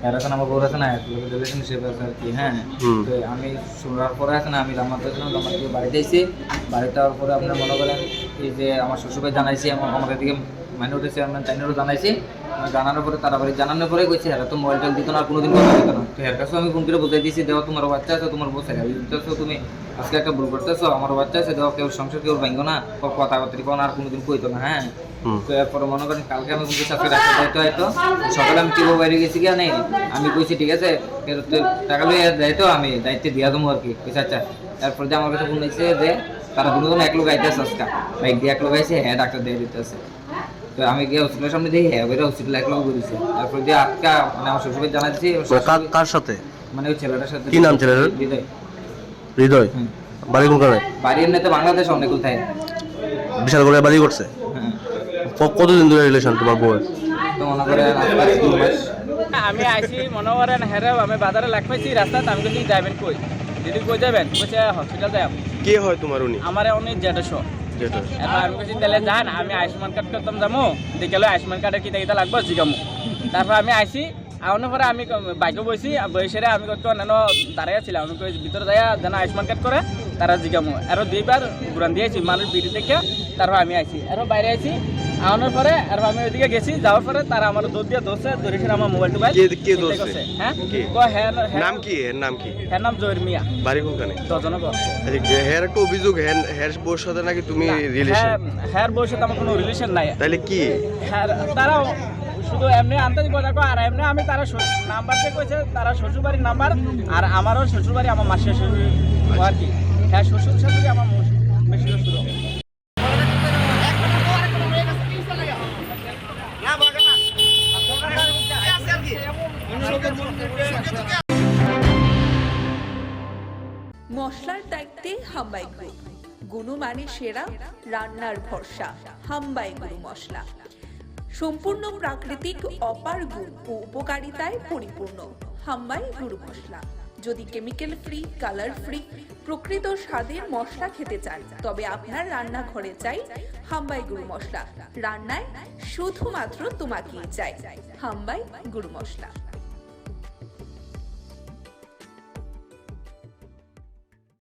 এখন আমার বউর আছে না রিলেশনশিপ আছে আর কি। হ্যাঁ, তো আমি শোনার পরে আছে না আমি রান্নাতে বাড়িতে এসেছি। বাড়িতে যাওয়ার পরে আপনার মনে করেন এই যে আমার শ্বশুরবাড়ি জানাইছি, আমাদের দিকে মানে উঠেছে, আমরা চাইনারও জানাইছি। জানানোর পরে তারা বাড়ি জানানোর পরে গেছি, এরা তো মোবাইল টোল দিত না, আর কোনোদিন কথা দিত না। তো এর কাছেও আমি ফোন করে বুঝাই দিয়েছি, দেখো তোমার বাচ্চা আছে, তোমার বউ ছেলে দিতেছো, তুমি আজকে একটা ভুল করতেছো, আমার বাচ্চা আছে, দেখো কেউ সংসার কেউ ভাঙো না, কথাবার্তা কোন আর কোনোদিন কইতো না। হ্যাঁ, তো এরপরে মনে করেন কালকে আমি কিন্তু আজকে রাখতে দায়িত্ব হয়তো সকালে আমি টিবো বাইরে গেছি কি নেই, আমি কইছি ঠিক আছে টাকা লইয়া দায়িত্ব আমি দায়িত্ব দিয়া দেবো আর কি। আচ্ছা, এরপর যে আমার কাছে ফোন হয়েছে যে তারা দুজন এক লোক আইতেছে আজকে, বাইক দিয়ে এক লোক আইসে, হ্যাঁ ডাক্তার দিয়ে দিতেছে। তো আমি গিয়ে হসপিটালের সামনে দেখি হ্যাঁ বেরো হসপিটাল এক লোক ঘুরেছে। তারপর দিয়ে আজকা মানে আমার শ্বশুরবাড়ি জানাচ্ছি। কার সাথে? মানে ওই ছেলেটার সাথে। কি নাম ছেলেটার? হৃদয়। হৃদয়? বাড়ি কোনখানে? বাড়ি এমনি তো বাংলাদেশে অনেক কোথায়। বিশাল করে বাড়ি করছে? হ্যাঁ। কতদিন ধরে রিলেশন তোমার বউয়ের? তো মনে করে 2 মাস। আমি আইসি মনে করেন হেরে আমি বাজারে লাগ পাইছি রাস্তাতে, আমি বলছি যাবেন কই, দিদি কই যাবেন, বলছে হসপিটাল যাই। কে হয় তোমার উনি? আমার অনেক জেঠশো। এবার আমি বলছি তাহলে যান, আমি আয়ুষ্মান কার্ড করতাম যাবো, দেখালো আয়ুষ্মান কার্ডের কিতা কিতা লাগবে জিগামো। তারপর আমি আইসি আউনের পরে আমি বাইকে বসি, বসে আমি অন্যান্য দাঁড়াইয়া ছিলাম, আমি ভিতরে যাইয়া যেন আয়ুষ্মান কার্ড করে তারা জিগামো। আরও 2বার ঘুরান দিয়েছি মানুষ বিড়ি দেখে। তারপর আমি আইসি আরও বাইরে আইসি আউনের পরে, আর আমি ওইদিকে গেছি, যাওয়ার পরে তারা আমার দৌড় দিয়ে ধরছে, ধরেছে আমার মোবাইল টোবাইল। হ্যাঁ, নাম কি? এর নাম কি? হ্যাঁ নাম জহির মিয়া। বাড়ি কোনখানে? দজনগর। হের একটা অভিযোগ, হের বউর সাথে নাকি তুমি রিলেশন? হ্যাঁ বউর সাথে আমার কোনো রিলেশন নাই। তাহলে কি? হ্যাঁ, তারা শুধু এমনি আন্তরিক কথা কয়, আর এমনি আমি তারা নাম্বার চেক করেছে, তারা শ্বশুরবাড়ির নাম্বার, আর আমারও শ্বশুরবাড়ি আমার মাসির শ্বশুর আর কি। হ্যাঁ, শ্বশুর শাশুড়ি আমার বেশি শ্বশুর। মশলার দায়িত্বে হাম্বাই গ্রুপ, গুণমানে সেরা, রান্নার ভরসা। হাম্বাই গুরু মশলা সম্পূর্ণ প্রাকৃতিক, অপার গুণ ও উপকারিতায় পরিপূর্ণ। হাম্বাই গুরু মশলা। যদি কেমিক্যাল ফ্রি, কালার ফ্রি, প্রকৃত স্বাদের মশলা খেতে চান, তবে আপনার রান্নাঘরে চাই হাম্বাই গুরু মশলা। রান্নায় শুধুমাত্র তোমাকেই চাই হাম্বাই গুরু মশলা।